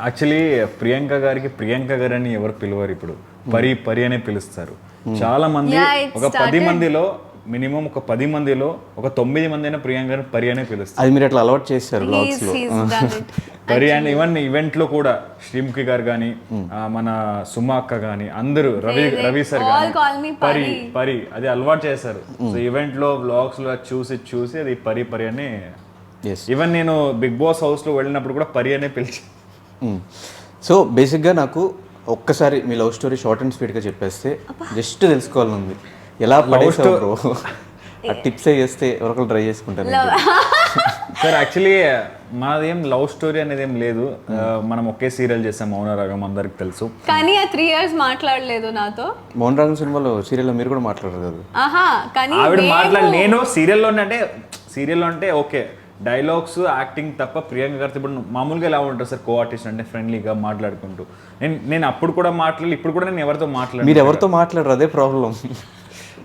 Actually Priyanka గారు అని ఎవరు పిలవరు ఇప్పుడు, పరి పరి అనే పిలుస్తారు. చాలా మంది ఒక 10 మందిలో మినిమం ఒక 10 మందిలో ఒక 9 మంది అయినా ప్రియాంక గారిని పరి అనే పిలుస్తారు. అది మీరు అట్లా అలవాటు చేస్తారు బ్లాగ్స్ లో. పరి అని ఈవెన్ ఈవెంట్ లో కూడా శ్రీముఖి గారు కానీ, మన సుమా అక్క కానీ అందరూ రవి సార్ కానీ పరి పరి అది అలవాటు చేశారు. సో ఈవెంట్ లో బ్లాగ్స్ లో చూసి అది పరి పరి అని. ఈవెన్ నేను బిగ్ బాస్ హౌస్ లో వెళ్ళినప్పుడు కూడా పరి అనే పిలిచి. సో బేసిక్గా నాకు ఒక్కసారి మీ లవ్ స్టోరీ షార్ట్ అండ్ స్వీట్గా చెప్పేస్తే జస్ట్ తెలుసుకోవాలని ఉంది. ఎలా పడేసావు బ్రో? ఆ టిప్స్ చేస్తే ఎవరికైనా ట్రై చేసుకుంటాను. సార్ యాక్చువల్లీ మాదేం లవ్ స్టోరీ అనేది ఏం లేదు. మనం ఒకే సీరియల్ చేసాం మౌన రాగం, అందరికి తెలుసు. కానీ ఆ 3 years మాట్లాడలేదు నాతో. మౌన రాగం సినిమాలో సీరియల్లో మీరు కూడా మాట్లాడరు కదా? కానీ ఆవిడ నేను సీరియల్లో అంటే ఓకే డైలాగ్స్ యాక్టింగ్ తప్ప ప్రియాంక గారితో ఇప్పుడు మామూలుగా ఎలా ఉంటుంది సార్, కో ఆర్టిస్ట్ అంటే ఫ్రెండ్లీగా మాట్లాడుకుంటూ. నేను అప్పుడు కూడా ఇప్పుడు కూడా నేను ఎవరితో మీరు ఎవరితో మాట్లాడరు, అదే ప్రాబ్లం.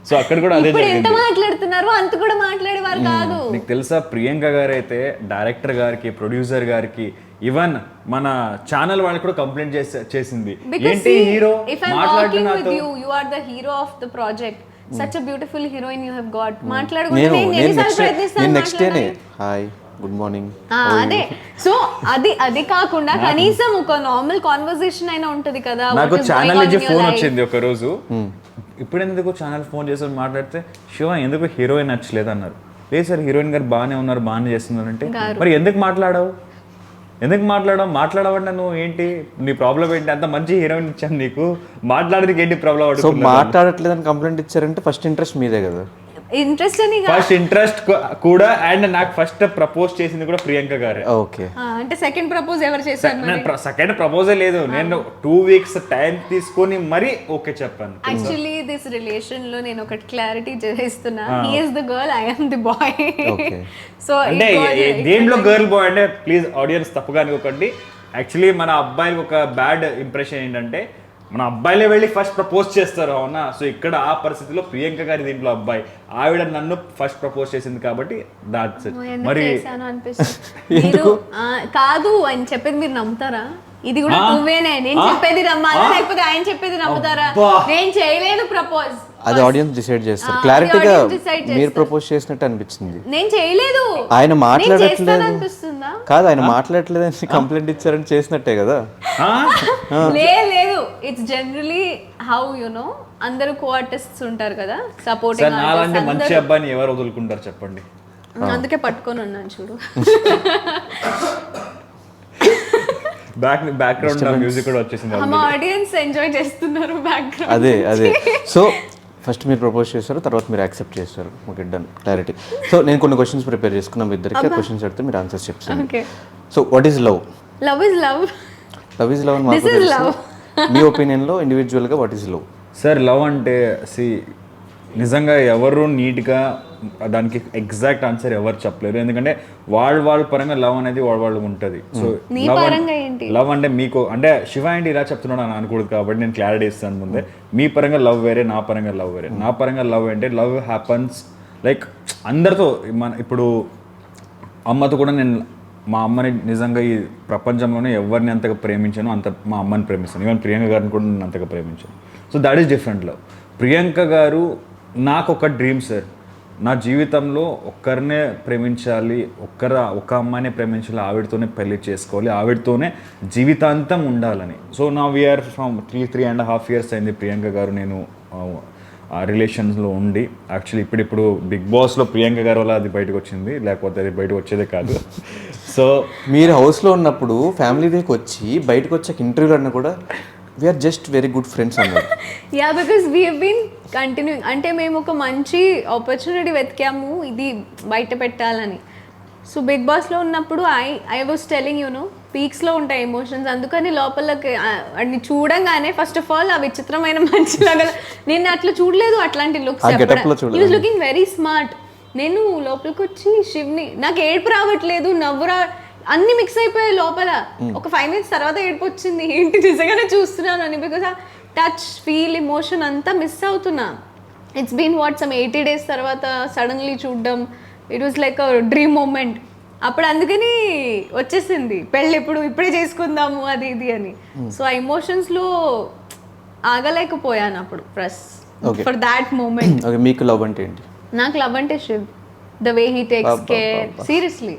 సో అక్కడ కూడా అదే ఎంత మాట్లాడుతున్నారు అంత కూడా మాట్లాడేవారు కాదు. నీకు తెలుసా ప్రియాంక గారు అయితే డైరెక్టర్ గారికి, ప్రొడ్యూసర్ గారికి, ఈవెన్ మన ఛానల్ వాళ్ళకి కూడా కంప్లైంట్ చేసింది, ఏంటి హీరో మాట్లాడుతున్నారు, you are the hero of the project, such a beautiful heroine you have got. నేను నెక్స్ట్ డేనే హాయ్ గుడ్ మార్నింగ్ అదే. సో అది కాకుండా కనీసం ఒక నార్మల్ కాన్వర్సేషన్ అయినా ఉంటది కదా. నాకు ఛానల్ నుంచి ఫోన్ వచ్చింది ఒక రోజు, ఇప్పుడు ఎందుకు ఛానల్ ఫోన్ చేసి మాట్లాడితే శివ ఎందుకు హీరోయిన్ నచ్చలేదు అన్నారు. లేదు సార్ హీరోయిన్ గారు బాగానే ఉన్నారు, బాగానే చేస్తున్నారు అంటే, మరి ఎందుకు మాట్లాడవంటే నువ్వు ఏంటి నీ ప్రాబ్లం ఏంటి, అంత మంచి హీరోయిన్ ఇచ్చాను నీకు, మాట్లాడడానికి ఏంటి ప్రాబ్లం? సో మాట్లాడట్లేదని కంప్లైంట్ ఇచ్చారంటే ఫస్ట్ ఇంట్రెస్ట్ మీదే కదా? ఫస్ట్ ఇంట్రెస్ట్ కూడా. అండ్ నాకు ఫస్ట్ ప్రపోజ్ చేసింది కూడా ప్రియాంక గారే. ఓకే, అంటే సెకండ్ ప్రపోజ్ ఎవరు చేశారు? సెకండ్ ప్రపోజల్ లేదు, నేను 2 weeks టైం తీసుకొని మరీ ఓకే చెప్పాను. యాక్చువల్లీ దిస్ రిలేషన్ లో నేను ఒకటి క్లారిటీ చేస్తున్నా, he is the girl, I am the bye. So అంటే దేంట్లో గర్ల్ బాయ్ అంటే ప్లీజ్ ఆడియన్స్ తప్పుగా అనుకోకండి. యాక్చువల్లీ మన అబ్బాయికి ఒక బ్యాడ్ ఇంప్రెషన్ ఏంటంటే మన అబ్బాయిలే వెళ్ళి ఫస్ట్ ప్రపోజ్ చేస్తారు, అవునా? సో ఇక్కడ ఆ పరిస్థితిలో ప్రియాంక గారి దీంట్లో అబ్బాయి, ఆవిడ నన్ను ఫస్ట్ ప్రపోజ్ చేసింది కాబట్టి దాట్స్ ఇట్. మరి కాదు అని చెప్పేది మీరు నమ్ముతారా? ఇది కూడా నువ్వేనే, నేను చెప్పేది నమ్మాలా లేకపోతే ఆయన చెప్పేది నమ్ముతారా? నేను చేయలేదు ప్రపోజ్, అది ఆడియన్స్ డిసైడ్ చేస్తారు. క్లారిటీగా మీరు ప్రపోజ్ చేసినట్టు అనిపించింది. నేను చేయలేదు, ఆయన మాట్లాడట్లేదు అనిపిస్తుందా? కాదు, ఆయన మాట్లాడట్లేదు అని కంప్లైంట్ ఇచ్చారని చేసినట్టే కదా? లేదు, it's generally how you know, అందరూ కో ఆర్టిస్ట్స్ ఉంటారు కదా, సపోర్టింగ్ అలాంటి మంచి అబ్బాయిని ఎవరు వదులుకుంటారు చెప్పండి? అందుకే పట్టుకొని ఉన్నాను చూడు. బ్యాక్గ్రౌండ్ మ్యూజిక్ కూడా వచ్చేసింది, ఆడియన్స్ ఎంజాయ్ చేస్తున్నారు బ్యాక్గ్రౌండ్. అదే సో ఫస్ట్ మీరు ప్రపోజ్ చేస్తారు, తర్వాత మీరు యాక్సెప్ట్ చేస్తారు. Okay done, clarity. సో నేను కొన్ని క్వశ్చన్స్ ప్రిపేర్ చేసుకున్నాం ఇద్దరికి, క్వశ్చన్స్ అడిగితే మీరు ఆన్సర్స్ చెప్తాను. So what is love? Love is love అని మాకు తెలుసు. మీ ఒపీనియన్లో ఇండివిజువల్గా what is love? Sir love అంటే నిజంగా ఎవరు నీట్గా దానికి ఎగ్జాక్ట్ ఆన్సర్ ఎవరు చెప్పలేరు, ఎందుకంటే వాళ్ళ పరంగా లవ్ అనేది వాళ్ళు ఉంటుంది. సో లవ్ అంటే మీకు అంటే శివ ఏంటి ఇలా చెప్తున్నాడు అని అనకూడదు కాబట్టి నేను క్లారిటీ ఇస్తాను ముందే. మీ పరంగా లవ్ వేరే, నా పరంగా లవ్ వేరే. నా పరంగా లవ్ అంటే లవ్ హ్యాపన్స్ లైక్ అందరితో. ఇప్పుడు అమ్మతో కూడా నేను మా అమ్మని నిజంగా ఈ ప్రపంచంలోనే ఎవరిని అంతగా ప్రేమించాను అంత మా అమ్మని ప్రేమిస్తాను. ఈవెన్ ప్రియాంక గారిని కూడా నేను అంతగా ప్రేమించాను. So that is different love. Priyanka గారు నాకు ఒక డ్రీమ్ సార్, నా జీవితంలో ఒక్కరినే ప్రేమించాలి, ఒక అమ్మాయినే ప్రేమించాలి, ఆవిడతోనే పెళ్లి చేసుకోవాలి, ఆవిడతోనే జీవితాంతం ఉండాలని. సో నా వీఆర్ ఫ్రమ్ 3.5 years అయింది ప్రియాంక గారు నేను ఆ రిలేషన్స్లో ఉండి. యాక్చువల్లీ ఇప్పుడు బిగ్ బాస్లో ప్రియాంక గారు వల్ల అది బయటకు వచ్చింది, లేకపోతే అది బయటకు వచ్చేదే కాదు. సో మీరు హౌస్లో ఉన్నప్పుడు ఫ్యామిలీ వీక్ వచ్చి బయటకు వచ్చాక ఇంటర్వ్యూలో అన్నా కూడా we are just very good friends అన్నారు. Yeah, because we have been continuing. అంటే మేము ఒక మంచి ఆపర్చునిటీ వెతికాము ఇది బయట పెట్టాలని. సో బిగ్ బాస్లో ఉన్నప్పుడు ఐ వాజ్ టెలింగ్ యూనో పీక్స్లో ఉంటాయి ఎమోషన్స్, అందుకని లోపలకి అన్ని చూడంగానే ఫస్ట్ ఆఫ్ ఆల్ ఆ విచిత్రమైన మనిషిలాగా నేను అట్లా చూడలేదు, అట్లాంటి looks. He was looking very smart. నేను లోపలికి వచ్చి శివ్ని, నాకు ఏడుపు రావట్లేదు, నవ్వు అన్ని మిక్స్ అయిపోయాయి లోపల. ఒక 5 minutes తర్వాత ఏడుపు వచ్చింది, ఏంటి నిజంగానే చూస్తున్నాను అని. బికాస్ ఆ టచ్, ఫీల్, ఎమోషన్ అంతా మిస్ అవుతున్నా. ఇట్స్ బీన్ some 80 days తర్వాత సడన్లీ చూడడం, it was like a dream moment. అప్పుడు అందుకని వచ్చేసింది పెళ్ళి ఇప్పుడే చేసుకుందాము అది ఇది అని. సో ఆ ఎమోషన్స్లో ఆగలేకపోయాను అప్పుడు ఫర్ దాట్ మూమెంట్. ఓకే, మీకు లవ్ అంటే ఏంటి? నాకు లవ్ అంటే Shiv. The way he takes care, seriously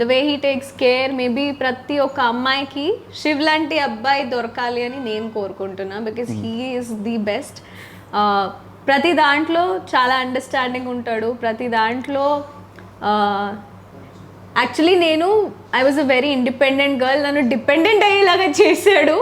the way he takes care. Maybe ప్రతి ఒక్క అమ్మాయికి శివ్ లాంటి అబ్బాయి దొరకాలి అని నేను కోరుకుంటున్నా, because he is the best. ప్రతి దాంట్లో చాలా అండర్స్టాండింగ్ ఉంటాడు, ప్రతి దాంట్లో actually I was a very independent girl, నన్ను డిపెండెంట్ అయ్యేలాగా చేశాడు.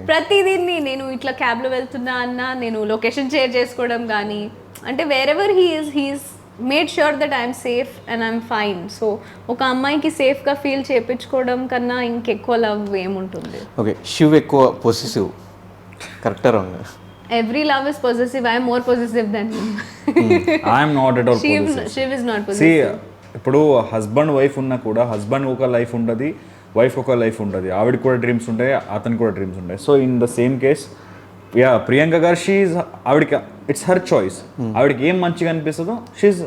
ప్రతిదీన్ని నేను ఇట్లా క్యాబ్లో వెళ్తున్నా అన్నా నేను లొకేషన్ షేర్ చేసుకోవడం కానీ, అంటే wherever he's made sure that I'm safe and I'm fine. So ఒక అమ్మాయికి సేఫ్గా ఫీల్ చేయించుకోవడం కన్నా ఇంకెక్కువ లవ్ ఏముంటుంది? ఓకే, శివ్ ఎక్కువ పొసెసివ్, కరెక్టా wrong? Every love is possessive. I am more possessive than him. I am not at all possessive. Shiv is not possessive. See, ఇప్పుడు హస్బెండ్ వైఫ్ ఉన్నా కూడా హస్బెండ్ ఒక లైఫ్ ఉంటుంది, వైఫ్ ఒక లైఫ్ ఉంటుంది, ఆవిడకి కూడా డ్రీమ్స్ ఉంటాయి, అతనికి కూడా డ్రీమ్స్ ఉంటాయి. So in the same case Priyanka garu ఆవిడకి ఇట్స్ హర్ చాయిస్. ఆవిడకి ఏం మంచిగా అనిపిస్తుందో she's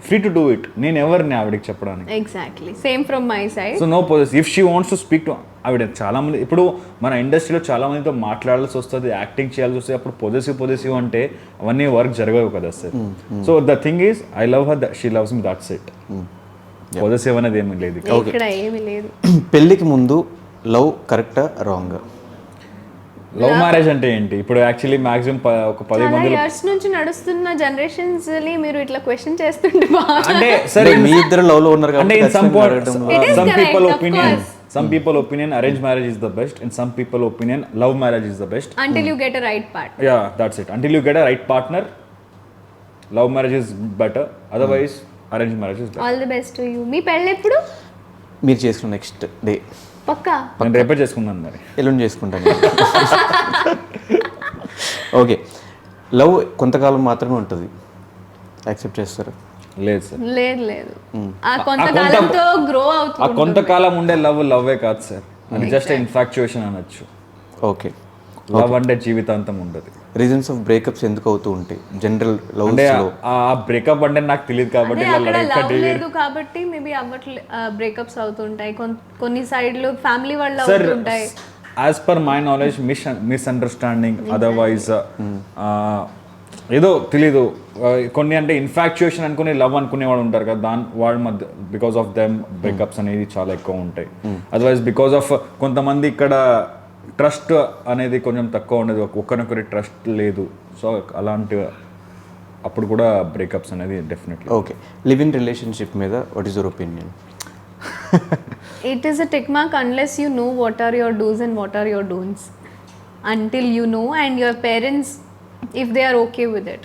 free to do it. నేను ఎవరిని ఆవిడకి చెప్పడానికి? Exactly same from my side. So no possessive. If she wants to speak to ఆవిడ చాలా మంది ఇప్పుడు మన ఇండస్ట్రీలో చాలా మందితో మాట్లాడాల్సి వస్తుంది, యాక్టింగ్ చేయాల్సి వస్తుంది. అప్పుడు పొజెసివ్ అంటే అవన్నీ వర్క్ జరగవు కదా sir. So the thing is I love her, she loves me, that's it. Possessive అనేది ఏమీ లేదు ఇక్కడ, ఏమీ లేదు. పెళ్ళికి ముందు లవ్ కరెక్టా రాంగ్? లవ్ మ్యారేజ్ అంటే ఏంటి? ఇప్పుడు యాక్చువల్లీ మాక్సిమం ఒక 10 మంది ఇయర్స్ నుంచి నడుస్తున్న జనరేషన్స్ మీరు ఇట్లా క్వశ్చన్ చేస్తుంటే అంటే సరే మీ ఇద్దరు లవ్ లో ఉన్నారు అంటే కాబట్టి some people opinion arranged marriage is the best, and some people opinion love marriage is the best until you get a right partner. Yeah, that's it. Until you get a right partner, love marriage is better, otherwise arranged marriage is better. All the best to you. మీ పెళ్ళి ఎప్పుడు? మీరు చేసుకున్న next day. పక్కా? నేను రేపే చేసుకున్నాను, మరి ఎల్లుండి చేసుకుంటాను. ఓకే, లవ్ కొంతకాలం మాత్రమే ఉంటుంది, యాక్సెప్ట్ చేస్తారు? లేదు సార్, లేదు. ఆ కొంతకాలంతో గ్రో అవుతుంది. ఆ కొంతకాలం ఉండే లవ్వే కాదు సార్, అది జస్ట్ ఇన్ఫాక్చుయేషన్ అనొచ్చు. ఓకే, లవ్ అంటే జీవితాంతం ఉండదు. రీజన్స్ ఆఫ్ బ్రేకప్స్ ఎందుకు అవుతూ ఉంటాయి జనరల్ లవ్ లో? ఆ బ్రేకప్ అంటే నాకు తెలియదు కాబట్టి లేదు కాబట్టి మేబీ బ్రేకప్స్ అవుతుంటాయి. కొన్ని సైడ్లు ఫ్యామిలీ వాళ్ళు అవుతుంటాయి. As per my knowledge misunderstanding, otherwise ఏదో తెలీదు. కొన్ని అంటే ఇన్ఫాక్చుయేషన్ అనుకుని లవ్ అనుకునేవాడు ఉంటారు కదా, వాళ్ళ మధ్య బికాస్ ఆఫ్ దెమ్ బ్రేకప్స్ అనేది చాలా ఎక్కువ ఉంటాయి. అదర్వైజ్ బికాస్ ఆఫ్ కొంతమంది ఇక్కడ ట్రస్ట్ అనేది కొంచెం తక్కువ ఉండదు, ఒకరినొకరి ట్రస్ట్ లేదు. సో అలాంటి అప్పుడు కూడా బ్రేకప్స్ అనేది definitely. Okay, live in relationship మీద what is your opinion? It is a tick mark unless you know what are your do's and what are your don'ts. Until you know and your parents, if they are okay with it.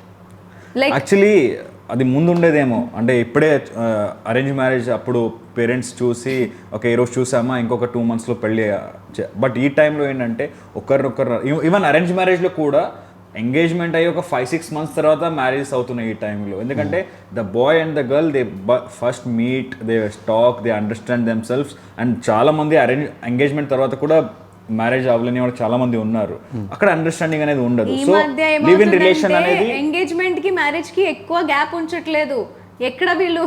Like actually అది ముందు ఉండేదేమో, అంటే ఇప్పుడే arrange marriage అప్పుడు parents చూసి okay ఈరోజు చూసామా ఇంకొక 2 monthsలో పెళ్ళి. బట్ ఈ టైంలో ఏంటంటే ఒకరినొకరు ఈవెన్ అరేంజ్ మ్యారేజ్లో కూడా ఎంగేజ్మెంట్ అయ్యి ఒక 5-6 months తర్వాత మ్యారేజెస్ అవుతున్నాయి ఈ టైంలో. ఎందుకంటే the boy and the girl they first meet, they talk, they understand them selves. And చాలా మంది ఎంగేజ్మెంట్ తర్వాత కూడా మ్యారేజ్ అవ్వలేని వాళ్ళు చాలా మంది ఉన్నారు. అక్కడ అండర్స్టాండింగ్ అనేది ఉండదు. సో లివ్ ఇన్ రిలేషన్ అనేది ఎంగేజ్మెంట్ కి మ్యారేజ్ కి ఎక్కువ గ్యాప్ ఉంచట్లేదు. ఎక్కడ వీళ్ళు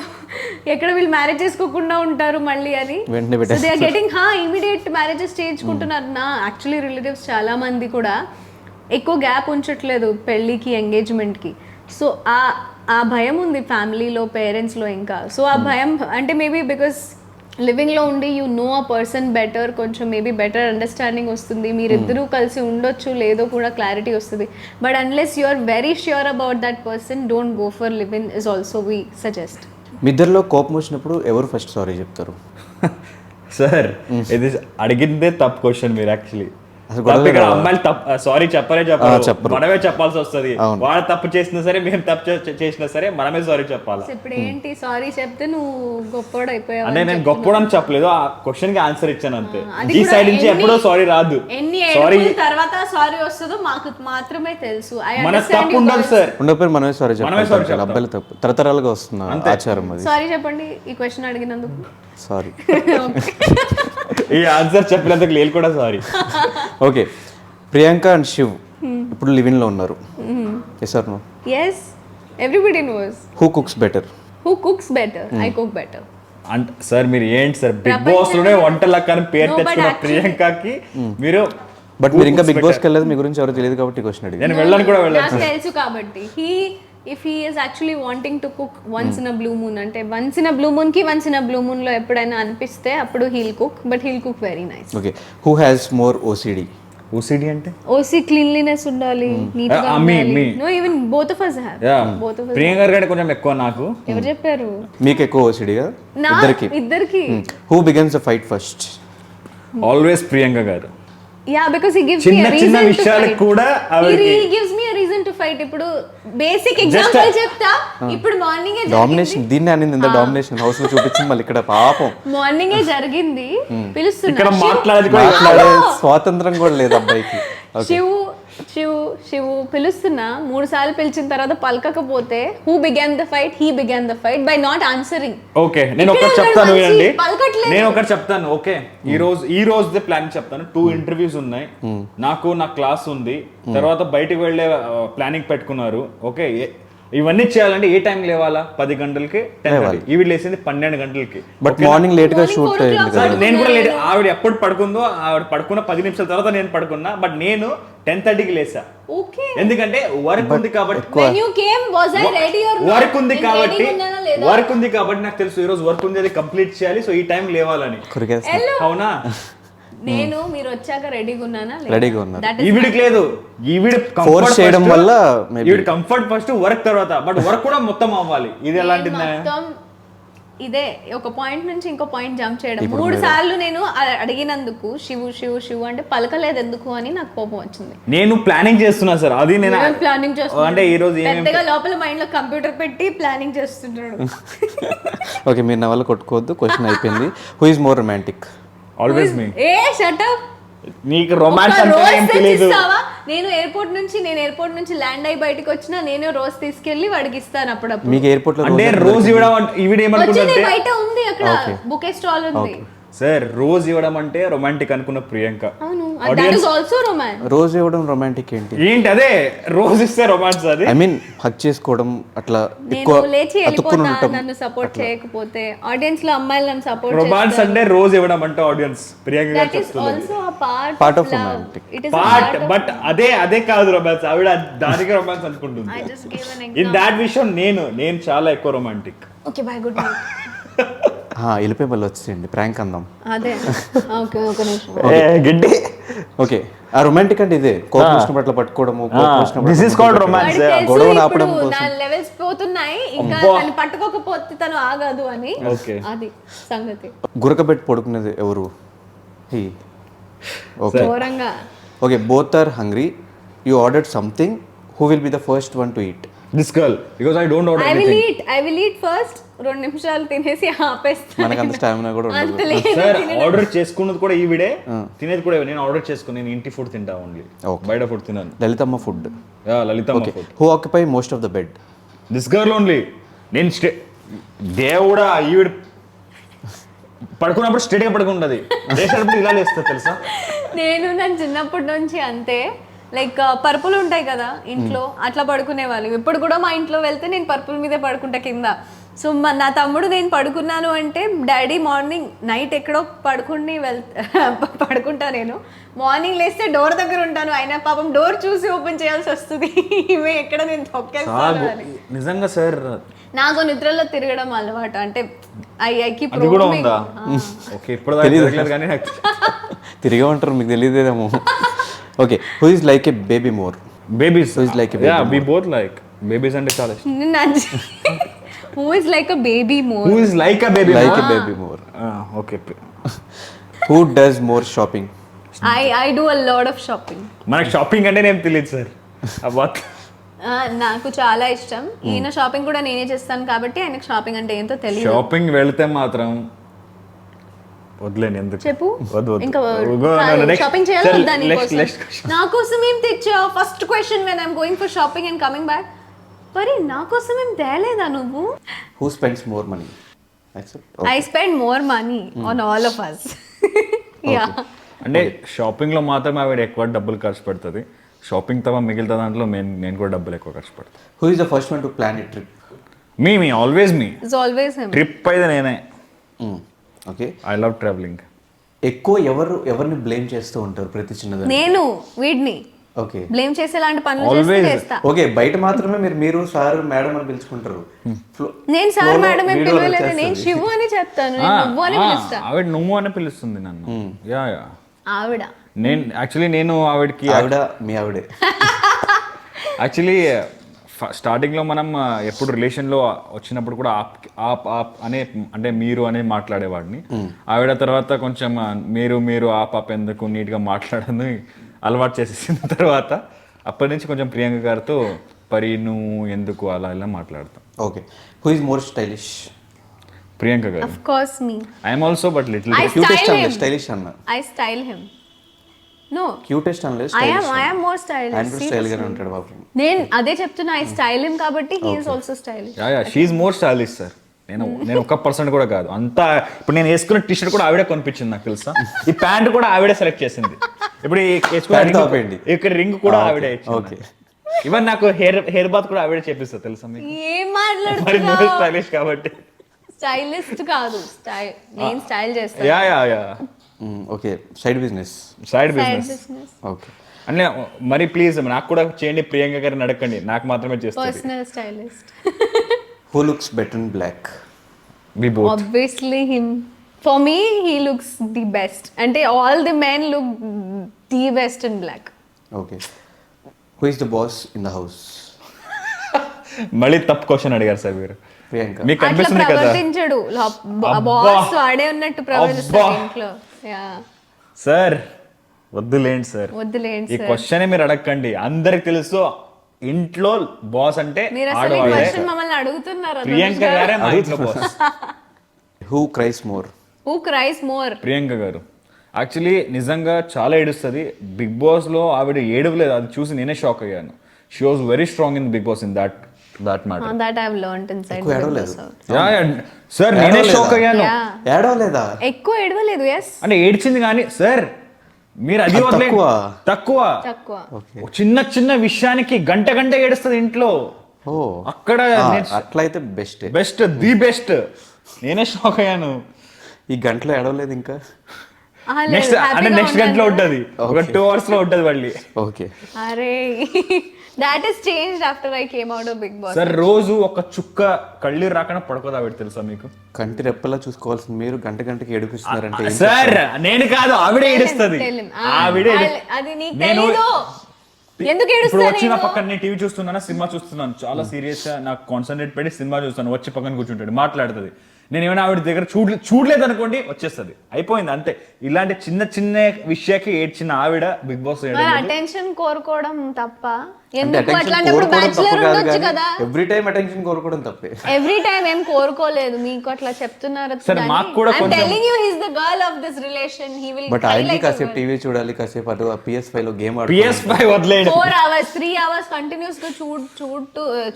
మ్యారేజ్ చేసుకోకుండా ఉంటారు మళ్ళీ అని they are getting immediate marriages చేయించుకుంటున్నారు. నా యాక్చువల్లీ రిలేటివ్స్ చాలా మంది కూడా ఎక్కువ గ్యాప్ ఉంచట్లేదు పెళ్ళికి ఎంగేజ్మెంట్కి. సో ఆ భయం ఉంది ఫ్యామిలీలో, పేరెంట్స్లో ఇంకా. సో ఆ భయం అంటే మేబీ బికాస్ లివింగ్లో ఉండి you know a person better, కొంచెం మేబీ బెటర్ అండర్స్టాండింగ్ వస్తుంది, మీరిద్దరూ కలిసి ఉండొచ్చు లేదో కూడా క్లారిటీ వస్తుంది. But unless you are very sure about that person, don't go for live in is also we suggest. మీ ఇద్దరిలో కోపం వచ్చినప్పుడు ఎవరు ఫస్ట్ సారీ చెప్తారు? సార్ ఇది అడిగిందే తప్పు క్వశ్చన్ మీరు. యాక్చువల్లీ అమ్మాయిలు సారీ చెప్పరు, మనమే చెప్పాల్సి వస్తుంది. వాళ్ళు తప్పు చేసినా సరే, మేము తప్పు చేసినా సరే మనమే సారీ చెప్పాలి. ఇప్పుడు ఏంటి సారీ చెప్తే నువ్వు గొప్పోడు అయిపోయావు అంటే నేను గొప్పోడు అని చెప్పలేదు, ఆ క్వశ్చన్ కి ఆన్సర్ ఇచ్చాను అంతే. ఈ సైడ్ నుంచి ఎప్పుడో సారీ రాదు. సారీ తర్వాత సారీ వస్తుందో మాకు మాత్రమే తెలుసు. మన తప్పు ఉండదు సార్, ఉండకపోయి మనమే సారీ చెప్పాలి. అబ్బాయిలు తప్పు తరతరాలుగా వస్తున్న ఆచారం అది. సారీ చెప్పండి ఈ క్వశ్చన్ అడిగినందుకు. సారీ. ఈ ఆన్సర్ చెప్పినందుకు లేదు కూడా sorry. Okay, Priyanka and Shiv ఇప్పుడు లివింగ్ లో ఉన్నారు. Yes or no? yes, everybody knows. Who cooks better? Who cooks better? I cook better. అంటే సార్ మీరు ఏంటి సార్ బిగ్ బాస్ లోనే వంటలా కానీ పేరు No, but తెచ్చుకున్న actually- ప్రియాంకకి మీరు బట్ మీరు ఇంకా బిగ్ బాస్కి వెళ్ళలేదు, మీ గురించి ఎవరు తెలియదు కాబట్టి క్వశ్చన్ అడిగాను. నేను వెళ్ళను కూడా వెళ్ళాను నాకు తెలుసు కాబట్టి if he is actually wanting to cook once in a blue moon, అంటే once in a blue moon కి once in a blue moon లో ఎప్పుడైనా అనిపిస్తే అప్పుడు he'll cook, but he'll cook very nice. Okay, who has more OCD? OCD అంటే OC cleanliness ఉండాలి, neat గా me. ఉండాలి. No even both of us have. Both of us. Priyanka గారి కంటే కొంచెం ఎక్కువ నాకు. ఎవరు చెప్పారు? మీకు ఎక్కువ ఓసిడి కదా? నా ఇద్దరికి. ఇద్దరికి. Who begins the fight first? Always Priyanka గారు. యా, బికాజ్ హీ గివ్స్ చిన్న మీ a చిన్న reason to విషయాలకు fight. కూడా He gives me a reason to fight. ఇప్పుడు బేసిక్ ఎగ్జాంపుల్ చెప్తా. ఇప్పుడు మార్నింగ్ డామినేషన్, దీన్ని అనింది ఇంత డామినేషన్ హౌస్ లో చూపించింది మళ్ళీ ఇక్కడ పాపం. మార్నింగ్ జరిగింది, పిలుస్తున్నా. ఇక్కడ మాట్లాడేది మాట్లాడే స్వాతంత్రం కూడా లేదు అబ్బాయికి. శివు శివు శివు పిలుస్తున్నా, 3 సార్లు పిలిచిన తర్వాత పలకకపోతే who began the fight? He began the fight by not answering. Okay, నేను ఒకటి ఇక్కడ చెప్తాను మంచి వినండి. పలకట్లేదు. నేను ఒకటి చెప్తాను. ఓకే, ఈ రోజుదే ప్లాన్ చెప్తాను. 2 ఇంటర్వ్యూస్ ఉన్నాయి నాకు, నా క్లాస్ ఉంది, తర్వాత బయటికి వెళ్ళే ప్లానింగ్ పెట్టుకున్నారు. ఓకే, ఇవన్నీ చేయాలంటే ఏ టైం లేవాలా? 10 గంటలకి, 10 ఈవిడ లేసింది 12 గంటలకి. బట్ మార్నింగ్ లేట్ గా షూట్ అయింది కదా. సార్, నేను కూడా లేట్. ఆవిడ ఎప్పుడు పడుకుందో, ఆవిడ పడుకున్న 10 నిమిషాల తర్వాత నేను పడుకున్నా, బట్ నేను 10:30కి లేసా. ఓకే, ఎందుకంటే వర్క్ ఉంది కాబట్టి. when you came was I ready or not? Work ఉంది నేను కాబట్టి, ready ఉన్నానా లేదా? వర్క్ ఉంది కాబట్టి నాకు తెలుసు ఈ రోజు వర్క్ ఉంది, అది కంప్లీట్ చేయాలి, సో ఈ టైం లేవాలని. Hello. అవునా? నేను మీరు వచ్చాక రెడీగా ఉన్నానా? రెడీగా ఉన్నారు. ఈవిడికి లేదు, ఈవిడ ఫోర్స్ చేయడం వల్ల ఈవిడ కంఫర్ట్ ఫస్ట్, వర్క్ తర్వాత. బట్ వర్క్ కూడా మొత్తం అవ్వాలి. ఇది ఎలాంటి న్యాయం? ఇదే ఒక పాయింట్ నుంచి ఇంకో పాయింట్ జంప్ చేయడం. 3 సార్లు నేను అడిగినందుకు శివు శివు శివు అంటే పలకలేదు ఎందుకు అని నాకు కోపం వచ్చింది. నేను ప్లానింగ్ చేస్తున్నా సార్, అది నేను ప్లానింగ్ చేస్తున్నా. అంటే ఈ రోజు పెద్దగా లోపల మైండ్ లో కంప్యూటర్ పెట్టి ప్లానింగ్ చేస్తుంటాడు. ఓకే, మీరు నా వల్ల కొట్టుకోవద్దు, క్వశ్చన్ అయిపోయింది. Who is more romantic? Always me. A shut up. నీకు రొమాన్స్ అంటే ఏం తెలియదు. నేను ఎయిర్పోర్ట్ నుంచి ల్యాండ్ అయ్యి బయటకు వచ్చినా నేను రోజు తీసుకెళ్లి వాడికి ఇస్తాను అప్పుడప్పుడు. మీకు ఎయిర్పోర్ట్ లో అంటే రోజు ఇవ్వడం, ఈవిడ ఏమనుకుంటే బయట ఉంది అక్కడ బుకే స్టాల్ ఉంది సార్, రోజు ఇవ్వడం అంటే రొమాంటిక్ అనుకున్న ప్రియాంక. అవును, దట్ ఇస్ ఆల్సో రొమాన్స్. రోజు ఇవ్వడం రొమాంటిక్ ఏంటి? ఏంటి అదే రోజు ఇస్తే రొమాన్స్? అది ఐ మీన్ హక్ చేసుకోవడం అట్లా నేను ఎక్కువ లేచి అతుక్కుని వెళ్ళిపోతా, ఉండటం. నన్ను సపోర్ట్ చేయకపోతే. ఆడియన్స్ లో అమ్మాయిలు నన్ను సపోర్ట్ రొమాన్స్ అంటే రోజు ఇవ్వడం అంటే ఆడియన్స్ ప్రియాంక గారు దట్ ఇస్ చెప్తున్నారు. Also a Part part of of love. romantic. It is part, but అదే కాదు రొమాన్స్. ఆవిడ దానికి రొమాన్స్ అనుకుంటుంది. I just give an in that విషయం నేను చాలా ఎక్కువ romantic. Okay by good night. వెళ్ళిపోయి మళ్ళీ వచ్చేయండి, ప్రాంక్ అందాం. అదే ఓకే, ఒక నిమిషం. గడ్డి. ఓకే, ఆ రొమాంటిక్ అంటే ఇదే, కోపం వచ్చినప్పుడు అట్లా పట్టుకోవడము, కోపం వచ్చినప్పుడు దిస్ ఇస్ కాల్డ్ రొమాన్స్. గొడవను ఆపడం ఇప్పుడు కోసం. నా లెవెల్స్ పోతున్నాయి, ఇంకా తను పట్టుకోకపోతే తను ఆగదు అని. ఓకే, అది సంగతి. గురకబెట్టి పడుకునేది ఎవరు? హీ. ఓకే ఘోరంగా. Okay, both are hungry, you ordered something, who will be the first one to eat? This girl, because I don't order anything. I will eat first. 2 నిమిషాలు తినేసి ఆపేస్తాను. మనకు అంత స్టామినా కూడా ఉండదు. అంత లేదు. సార్, ఆర్డర్ చేసుకున్నది కూడా ఈవిడే, తినేది కూడా నేను ఆర్డర్ చేసుకుని. నేను ఇంటి ఫుడ్ తింటా ఓన్లీ, బయట ఫుడ్ తిన్నాను. Lalithamma food. Lalithamma food. Who occupy most of the bed? This girl only. నేను దేవుడా, ఈవిడ పడుకున్నప్పుడు స్ట్రేట్గా పడుకుంటుంది, లేచినప్పుడు ఇలా లేస్తా తెలుసా. నేను చిన్నప్పటి నుంచి అంతే. లైక్ పరుపులు ఉంటాయి కదా ఇంట్లో, అట్లా పడుకునే వాళ్ళు. ఇప్పుడు కూడా మా ఇంట్లో వెళ్తే నేను పరుపుల మీదే పడుకుంటా కింద. సో నా తమ్ముడు నేను పడుకున్నాను అంటే డాడీ మార్నింగ్ నైట్ ఎక్కడో పడుకుంటా. నేను మార్నింగ్ లేస్తే డోర్ దగ్గర ఉంటాను, అయినా పాపం డోర్ చూసి ఓపెన్ చేయాల్సి వస్తుంది. ఇవే ఎక్కడ నేను తొక్కేస్తాను అని. నిజంగా సార్, నాకు నిద్రలో తిరగడం అలవాటు. అంటే అది కూడా ఉందా? ఓకే, ఇప్పుడు తెలియదు కానీ నాకు తిరిగే ఉంటారు, మీకు తెలియదేమో. Okay, who is like a baby more? Babies like a yeah, we both like babies అంటే చాలా ఇష్టం. Who is like a baby more? Who is like a baby? Like a baby more. Okay. Who does more shopping? I do a lot of shopping. మనకి shopping అంటే నేను తెలియదు sir. నాకు చాలా ఇష్టం. ఈయన షాపింగ్ కూడా నేనే చేస్తాను కాబట్టి ఆయనకు షాపింగ్ అంటే ఏంటో తెలియదు. షాపింగ్ వెళ్తే మాత్రం వదిలేను. ఎందుకు చెప్పు. ఇంకా Next. షాపింగ్ చేయాలి Sir, దాని కోసం. next question. నా కోసం ఏం తెచ్చావు? First question when I'm going for shopping and coming back. మరి నా కోసం ఏం తేలేదా నువ్వు? Who spends more money? I spend more money on all of us. Yeah. అంటే షాపింగ్ లో మాత్రం ఆవిడ ఎక్కువ డబ్బులు ఖర్చు పెడుతుంది. షాపింగ్ తప్ప మిగిలిన దాంట్లో నేను కూడా డబ్బులు ఎక్కువ ఖర్చు పెడతాను. Who is the first one to plan a trip? Me always me. It's always him. Trip అయితే నేనే. Okay, I love travelling. ఎక్కువ ఎవరిని బ్లేమ్ చేస్తూ ఉంటారు ప్రతి చిన్నదాన్ని? నేను వీడిని ఓకే బ్లేమ్ చేసేలాంటి పనులు చేస్తే చేస్తా. ఓకే, బయట మాత్రమే మీరు సార్ మేడం అని పిలుచుకుంటారు. నేను సార్ మేడం ఏం వీడియోలో పిలవలేదు, నేను వచ్చేస్తది. శివు అని చెప్తాను, నేను నువ్వు అని పిలుస్తా. ఆవిడ నువ్వు అని పిలుస్తుంది నన్ను. యా యా ఆవిడ నేను ఆవిడకి ఆవిడ మీ ఆవిడే. యాక్చువల్లీ స్టార్టింగ్లో మనం ఎప్పుడు రిలేషన్లో వచ్చినప్పుడు కూడా ఆప్ అనే అంటే మీరు అనే మాట్లాడేవాడిని. ఆవిడ తర్వాత కొంచెం మీరు ఆప్ ఎందుకు నీట్గా మాట్లాడని అలవాటు చేసేసిన తర్వాత అప్పటి నుంచి కొంచెం ప్రియాంక గారితో పరి నువ్వు ఎందుకు అలా ఇలా మాట్లాడతాం. Okay, who is more stylish? Priyanka garu. Of course me. I'm also but little I cutest style అనలేదు, him. స్టైలిష్ అన్న. I style him. No. Cutest అనలేదు, I stylish. am more stylish. ఆయన స్టైల్ గానే ఉంటాడు బాబు. నేను అదే చెప్తున్నా, ఐ స్టైల్ హిమ్ కాబట్టి he is also stylish. Yeah she's more stylish sir. నేను 1% కూడా కాదు, అంతా ఇప్పుడు నేను వేసుకున్న టీ షర్ట్ కూడా ఆవిడే కొనిపించింది నాకు తెలుసా. ఈ ప్యాంట్ కూడా ఆవిడే సెలెక్ట్ చేసింది. ఇప్పుడు Pant ఆపేయండి. ఇక్కడ రింగ్ కూడా ఆవిడే ఓకే. ఈవెన్ నాకు హెయిర్ బాత్ కూడా ఆవిడే చేపిస్తా తెలుసా మీకు. ఏం మరి నువ్వు మాట్లాడుతున్నావు? స్టైలిష్ కాబట్టి. స్టైలిస్ట్ కాదు, స్టైల్ నేను స్టైల్ చేస్తాను. Yeah okay, side business. Side Side business business. Okay, అంటే మరి ప్లీజ్ నాకు కూడా చేయండి, ప్రియాంక గారిని అడగండి, నాకు మాత్రమే చేస్తుంది. Personal stylist. Who looks better in black? We both. Obviously him. For me, he looks the best. And all the men look the best in black. Okay, who is the boss in the house? మళ్ళీ తప్పు question అడిగారు sir మీరు. ప్రియాంక. మీకు అట్లా కనిపిస్తుంది కదా ప్రవర్తించడు. Boss వాడే ఉన్నట్టు ప్రవర్తిస్తాడు అబ్బా. ఇంట్లో. యా, సార్ వద్దులేండి సార్, వద్దులేండి ఈ సార్. క్వశ్చన్ మీరు అడగండి. అందరికి తెలుసు ఇంట్లో బాస్ అంటే మీరు అసలు ఈ ఆడవాడే. క్వశ్చన్ మమ్మల్ని అడుగుతున్నారు. ప్రియాంక గారే మా ఇంట్లో boss. Who cries more? Who cries more? Priyanka garu actually నిజంగా చాలా ఏడుస్తుంది. బిగ్ బాస్ లో ఆవిడ ఏడవలేదు, అది చూసి నేనే షాక్ అయ్యాను. She was very strong in big boss in that matter. That I've learned inside ఎక్కువ Big ఏడవలేదు. Boss. సార్ నేనే షాక్ అయ్యాను. Yeah. ఏడవలేదా? ఎక్కువ ఏడవలేదు. ఎస్, అంటే ఏడ్చింది కానీ సార్ మీరు అది అది వదిలేయండి. తక్కువ. తక్కువ తక్కువ. చిన్న విషయానికి గంట ఏడుస్తుంది ఇంట్లో. ఓ, అక్కడ అట్లయితే బెస్ట్. The best. నేనే షాక్ అయ్యాను. ఈ గంటలో ఏడవలేదు ఇంకా? నెక్స్ట్ అంటే నెక్స్ట్ గంటలో ఉంటది, ఒక 2 hours లో ఉంటది మళ్ళీ. ఓకే, అరే that is changed after I came out of big boss. Sir రోజు ఒక చుక్క కళ్ళు రాకుండా పడుకోదా ఆవిడ తెలుసా మీకు? కంటి రెప్పలా చూసుకోవాల్సింది మీరు గంటకి ఏడిపిస్తున్నారంటే ఏం సార్ నేను కాదు, ఆవిడే ఏడుస్తుంది. ఆవిడే అది నీకు నేను తెలీదు. ఎందుకు ఇప్పుడు ఏడుస్తా వచ్చి నా నేను? పక్కన నేను టీవీ చూస్తున్నాను, సినిమా చూస్తున్నాను, చాలా సీరియస్ గా నాకు కాన్సన్ట్రేట్ పెట్టి సినిమా చూస్తాను. వచ్చి పక్కన కూర్చుంటాడు, మాట్లాడుతుంది. నేను ఏమైనా ఆవిడ దగ్గర చూడలేదు అనుకోండి, వచ్చేస్తుంది, అయిపోయింది అంతే. ఇలాంటి చిన్న విషయానికి ఏడ్చిన ఆవిడ బిగ్ బాస్ మరి అటెన్షన్ కోరుకోవడం తప్ప? అంటే ఎందుకు attention అట్లాంటప్పుడు కోరుకోవడం తప్పు బ్యాచులర్ కాదు ఉండొచ్చు కానీ కదా. ఎవ్రీ టైం అటెన్షన్ కోరుకోవడం తప్పే. ఎవ్రీ టైం ఏం కోరుకోలేదు, మీకు అట్లా చెప్తున్నారు. సరే, మాకు కూడా కొంచెం- telling you his the girl of this relation. He will but ఆయనకి కాసేపు టీవీ చూడాలి, కాసేపు అటు PS5 లో గేమ్ PS5 వదిలేయండి. 4 hours 3 hours కంటిన్యూస్ గా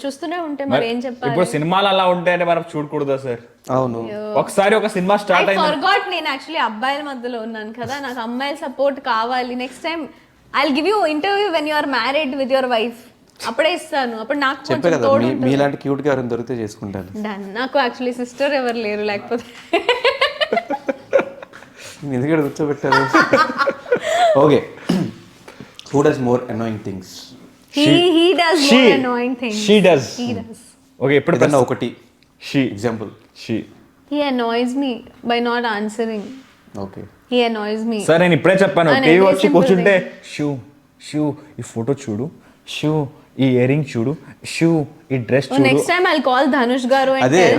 చూస్తూనే ఉంటే మరి ఏం చెప్పాలి? ఇప్పుడు సినిమాలు అలా ఉంటాయంటే మనం చూడకూడదా సార్? అవును, ఒకసారి ఒక సినిమా ఐ స్టార్ట్ అయింది. ఫర్గాట్, నేను యాక్చువల్లీ అబ్బాయిల మధ్యలో ఉన్నాను కదా, నాకు అమ్మాయిల సపోర్ట్ కావాలి. Next time I'll give you interview when you are married with your wife. అప్పుడే ఇస్తాను, అప్పుడు నాకు చెప్పే కొంచెం కదా తోడు మీలాంటి క్యూట్ గా ఎవరైనా దొరికితే చేసుకుంటాను. డన్. నాకు యాక్చువల్లీ సిస్టర్ ఎవరు లేరు, లేకపోతే ఎందుకంటే కూర్చోబెట్టారు. Okay, who does more annoying things? he does more annoying things. She does. He does. Okay, ఇప్పుడు ఏదన్నా ఒకటి she example. He annoys me by not answering. Okay, He annoys me. Sir నేను ఇప్పుడే చెప్పాను, And టీవీ every వచ్చి simple కూర్చుంటే shoe ఈ photo చూడు, షూ ఈ ఇయర్ రింగ్ చూడు, షూ ఈ డ్రెస్ చూడు. Next time I'll call Dhanush గారు and అదే. tell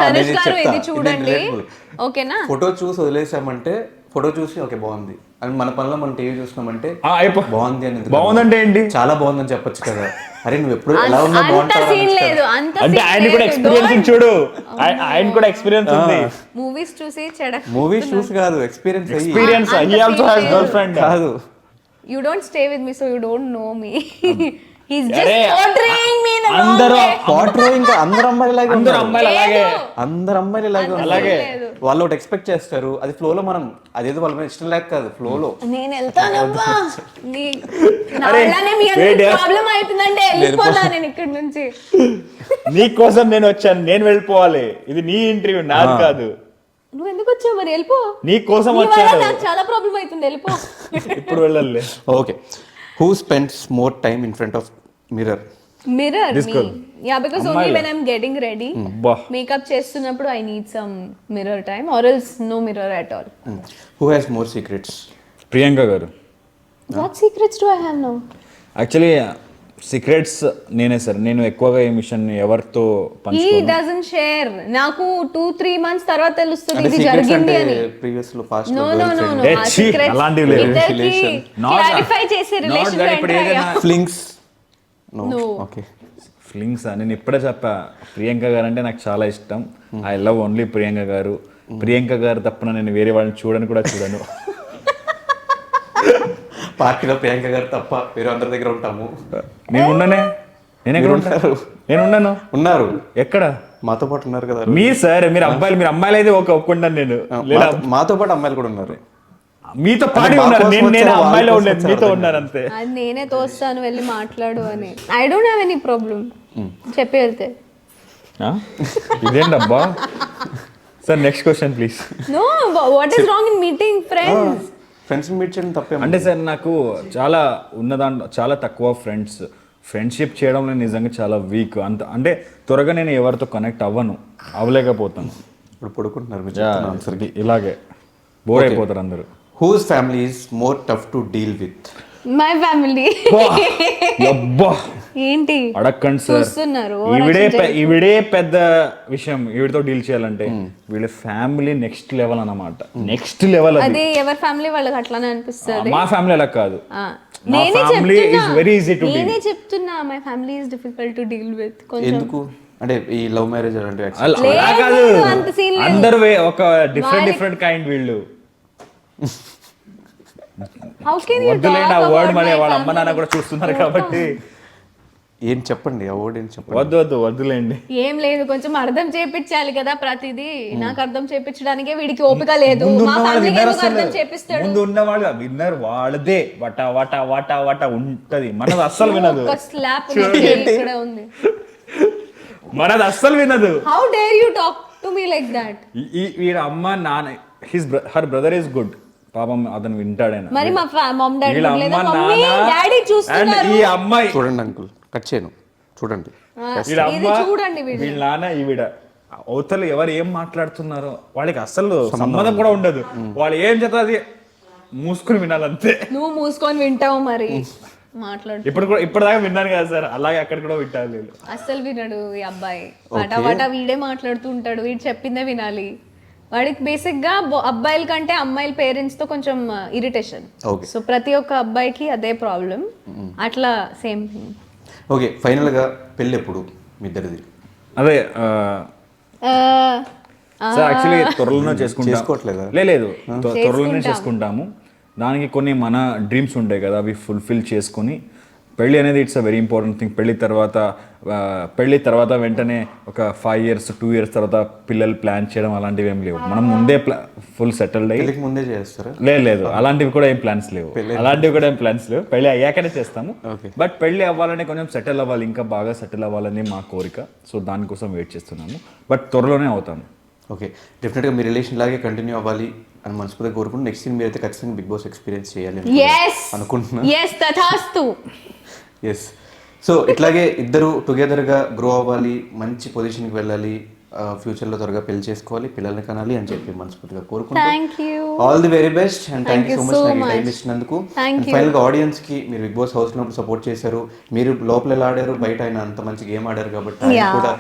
ధనుష్ నేను గారు చెప్తా. ఇది చూడండి, ఇది relatable. ఓకేనా? ఫోటో చూసి వదిలేసామంటే, ఫోటో చూసి ఓకే బాగుంది అని మన పనిలో మనం టీవీ చూసినామంటే బాగుంది అని ఎందుకు బాగుందంటే ఏంటి? చాలా బాగుందని చెప్పొచ్చు కదా. అరే నువ్వు ఎప్పుడు ఎలా ఉన్నా అంత బాగుంటావు సీన్ లేదు, అంత అంటే ఆయన కూడా ఎక్స్పీరియన్స్ చూడు, ఆయన కూడా ఎక్స్పీరియన్స్ ఉంది. మూవీస్ చూసి చెడక్. మూవీస్ చూసి కాదు, ఎక్స్పీరియన్స్ అయ్యి. ఎక్స్పీరియన్స్ అంత హి also has feel girl friend. కాదు, You don't stay with me, so you don't know me. He's just అరే, portraying me in the wrong అందరూ way. పాటరో ఇంకా అందరు అమ్మాయిలాగే అందరూ ఉన్నారు. అమ్మాయిలు అలాగే. లేదు. అందరు అమ్మాయిలు ఇలాగే ఉన్నారు. అలాగే. లేదు. వాళ్ళు ఒకటి ఎక్స్పెక్ట్ చేస్తారు, అది ఫ్లో లో మనం అదేదో వాళ్ళ మీద ఇష్టం లేక కాదు, ఫ్లో లో. నేను వెళ్తానబ్బా. నా అరే, వల్లనే మీ wait, ప్రాబ్లం అవుతుందంటే వెళ్ళిపోతా నేను ఇక్కడ నుంచి. నీ కోసం నేను వచ్చాను, నేను వెళ్ళిపోవాలి. ఇది నీ ఇంటర్వ్యూ, నాది కాదు. నువ్వు ఎందుకు వచ్చావు మరి వెళ్ళిపో. నీ కోసం నీ వల్ల వచ్చాను. నాకు చాలా ప్రాబ్లం అవుతుంది, వెళ్ళిపో. ఇప్పుడు వెళ్ళాలి. Okay, who spends more time in front of mirror? Mirror This girl. Yeah, because only అమ్మాయిలే. వెన్ ఐఎమ్ గెటింగ్ రెడీ అబ్బా. మేకప్ చేస్తున్నప్పుడు I need some mirror time or else no mirror at all. Who has more secrets? Priyanka garu. What secrets do I have now? Actually secrets నేనే sir. నేను ఎక్కువగా ఈ machine ఎవరితో he పంచుకోను. Doesn't share. నాకు 2-3 months తర్వాత తెలుస్తుంది అంటే ఇది సీక్రెట్స్ జరిగింది అంటే అని. ప్రీవియస్ లో పాస్ట్ నో లో నో నో నో, ఏ, ఆ ఛీ, సీక్రెట్స్ అలాంటివి లేవు. ఇద్దరికి Not- క్లారిఫై చేసే not రిలేషన్ that లో ఇప్పుడు ఎంటర్ ఏదైనా అయ్యా. Flings? No. No. Okay. Feelings నేను ఇప్పుడే చెప్పా. ప్రియాంక గారు అంటే నాకు చాలా ఇష్టం. ఐ లవ్ ఓన్లీ ప్రియాంక గారు. ప్రియాంక గారు తప్పన నేను వేరే వాళ్ళని చూడను కూడా చూడను. పార్టీలో ప్రియాంక గారు తప్ప వేరే అందరి దగ్గర ఉంటాము. నేను ఉండనే. నేను ఎక్కడ ఉంటాను? నేను ఉండను. ఉన్నారు, ఎక్కడ? మాతో పాటు ఉన్నారు కదా. మీరు సార్, మీరు అమ్మాయిలు అయితే ఒప్పుకుంటాను నేను. లేదా మాతో పాటు అమ్మాయిలు కూడా ఉన్నారు. మీతో అంటే పాడి మా ఉన్నారు. కోసం నేను వచ్చారా, వాళ్ళ అమ్మాయిలో కోసం ఉండలేదు, వచ్చారా మీతో అర్థం ఉన్నారు అంతే. అది నేనే తోస్తాను వెళ్ళి మాట్లాడు అని. I don't have any problem చెప్పి వెళ్తే. ఇదేంటబ్బా sir? Next question please. No, what is wrong in meeting friends? Friends meet చేయడం తప్పేమో. అంటే సార్ నాకు చాలా ఉన్నదాంట్లో చాలా తక్కువ ఫ్రెండ్షిప్ చేయడంలో నిజంగా చాలా వీక్. అంత అంటే త్వరగా నేను ఎవరితో కనెక్ట్ అవ్వలేకపోతాను. ఇప్పుడు పడుకుంటున్నారు మీరు చెప్తున్న ఆన్సర్ కి. ఇలాగే బోర్ అయిపోతారు అందరూ. Whose family is more tough to deal with? My family. అబ్బా ఏంటి అడక్కండి సార్. చూస్తున్నారు ఈవిడే పెద్ద విషయం. ఈవిడతో డీల్ చేయాలంటే వీళ్ళ ఫ్యామిలీ నెక్స్ట్ లెవెల్ అన్నమాట. Next level. అదే ఎవరి ఫ్యామిలీ వాళ్ళకి అట్లానే అనిపిస్తుంది. మా ఫ్యామిలీ అలా కాదు. ఆ, మా నేనే ఫ్యామిలీ చెప్తున్నా, is very easy to deal. నేనే చెప్తున్నా my family is difficult to deal with. కొంచెం ఎందుకు అంటే ఈ లవ్ మ్యారేజ్ అంటే అలా కాదు, అంత scene లేదు. అందరు ఒక డిఫరెంట్ కైండ్ వీళ్ళు. హౌ కెన్ యు వద్దులేండి ఆ వర్డ్, మరి వాళ్ళ అమ్మ నాన్న కూడా చూస్తున్నారు కాబట్టి. ఏం చెప్పండి, ఆ వర్డ్ ఏం చెప్పండి. వద్దులేండి. ఏం లేదు, కొంచెం అర్థం చేపించాలి కదా ప్రతిదీ. నాకు అర్థం చేపించడానికే వీడికి ఓపిక లేదు. మా ఫ్యామిలీకి ఎందుకు అర్థం చేపిస్తాడు? ముందు ఉన్న వాళ్ళు విన్నర్ వాళ్ళదే వట వట వట వట ఉంటది. మనది అస్సలు వినదు. ఒక స్లాప్ ఇక్కడ ఉంది. మనది అస్సలు వినదు. How dare you talk to me like that? వీళ్ళ అమ్మ నాన్న హర్ బ్రదర్ ఇస్ గుడ్. పాపం అతను వింటాడైనా. మరి మా మామ్ డాడీ వీళ్ళ లేదా అమ్మ మమ్మీ డాడీ నాన్న చూస్తున్నారు. అండ్ ఈ అమ్మాయి చూడండి అంకుల్, కట్ చేయను, చూడండి. వీళ్ళ ఇది అమ్మ చూడండి వీళ్ళ నాన్న ఈవిడ అవతలు ఎవరు ఏం మాట్లాడుతున్నారో వాళ్ళకి అస్సలు సంబంధం కూడా ఉండదు. వాళ్ళు ఏం చేస్తారు అది మూసుకుని వినాలంతే. నువ్వు మూసుకొని వింటావు మరి. మాట్లాడు. ఇప్పటిదాకా విన్నాను కదా సార్, అలాగే అక్కడ కూడా వింటారు వీళ్ళు. అస్సలు వినడు ఈ అబ్బాయి. పటా వీడే మాట్లాడుతూ ఉంటాడు. వీడు చెప్పిందే వినాలి. వాడికి బేసిక్ గా అబ్బాయిల కంటే అమ్మాయిల పేరెంట్స్ తో కొంచెం ఇరిటేషన్. సో ప్రతి ఒక్క అబ్బాయికి అదే ప్రాబ్లం. అట్లా సేమ్ థింగ్. ఓకే, ఫైనల్ గా పెళ్ళి ఎప్పుడు మీ ఇద్దరిది? అదే సార్ యాక్చువల్లీ త్వరలోనే చేసుకోవట్లేదా? లేదు త్వరలోనే చేసుకుంటాము. దానికి కొన్ని మన డ్రీమ్స్ ఉంటాయి కదా, అవి ఫుల్ఫిల్ చేసుకొని పెళ్ళి అనేది it's a very important thing. పెళ్ళి తర్వాత వెంటనే ఒక 5 years 2 years తర్వాత పిల్లలు ప్లాన్ చేయడం అలాంటివి ఏం లేవు. మనం ముందే ఫుల్ సెటిల్డ్ అయ్యి. పెళ్ళికి ముందే చేస్తారా? లేదు అలాంటివి కూడా ఏం ప్లాన్స్ లేవు. పెళ్ళి అయ్యాకనే చేస్తాము. బట్ పెళ్ళి అవ్వాలని కొంచెం సెటిల్ అవ్వాలి, ఇంకా బాగా సెటిల్ అవ్వాలని మా కోరిక. సో దానికోసం వెయిట్ చేస్తున్నాము. బట్ త్వరలోనే అవుతాము. ఓకే, డెఫినెట్గా మీ రిలేషన్ లాగే కంటిన్యూ అవ్వాలి అని మనస్ఫూర్తిగా కోరుకుంటున్నాను. నెక్స్ట్ సీన్ మీరైతే ఖచ్చితంగా బిగ్ బాస్ ఎక్స్పీరియన్స్ చేయాలి అనుకుంటున్నాను. ఎస్. సో ఇట్లాగే ఇద్దరు టుగెదర్గా గ్రో అవ్వాలి, మంచి పొజిషన్కి వెళ్ళాలి, ఫ్యూచర్లో త్వరగా పెళ్లి చేసుకోవాలి, పిల్లల్ని కనాలి అని చెప్పి మనస్ఫూర్తిగా కోరుకుంటున్నాను. All the very best and thank you so much నాకు టైం ఇచ్చినందుకు. ఫైనల్గా ఆడియన్స్కి మీరు బిగ్ బాస్ హౌస్ ఉన్నప్పుడు సపోర్ట్ చేశారు. మీరు లోపల ఎలా ఆడారు, బయట ఆయన అంత మంచిగా గేమ్ ఆడారు కాబట్టి ఆయన కూడా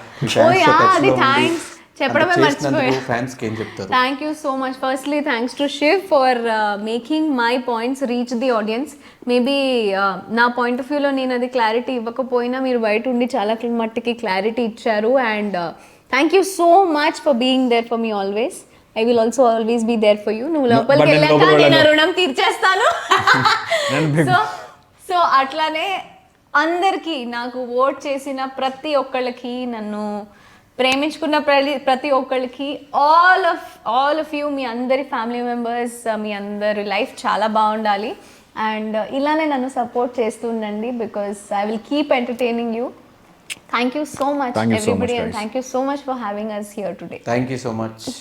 చెప్పడమే మర్చిపోయా. ఫ్యాన్స్ కి ఏం చెప్తారు? Thank you so much. Firstly thanks to Shiv for making my points reach the audience. Maybe నా పాయింట్ ఆఫ్ వ్యూలో నేను అది క్లారిటీ ఇవ్వకపోయినా మీరు బయట ఉండి చాలా మట్టికి క్లారిటీ ఇచ్చారు. And thank you so much for being there for me always. I will also always be there for you. నువ్వు లోపలికి వెళ్ళాక నేను రుణం తీర్చేస్తాను. సో అట్లానే అందరికీ నాకు ఓట్ చేసిన ప్రతి ఒక్కళ్ళకి, నన్ను ప్రేమించుకున్న ప్రతి ఒక్కరికి, ఆల్ ఆఫ్ యూ, మీ అందరి ఫ్యామిలీ మెంబర్స్, మీ అందరి లైఫ్ చాలా బాగుండాలి. అండ్ ఇలానే నన్ను సపోర్ట్ చేస్తూ ఉండండి, because I will keep entertaining you. Thank you so much everybody, and thank you so much for having us here today. Thank you so much.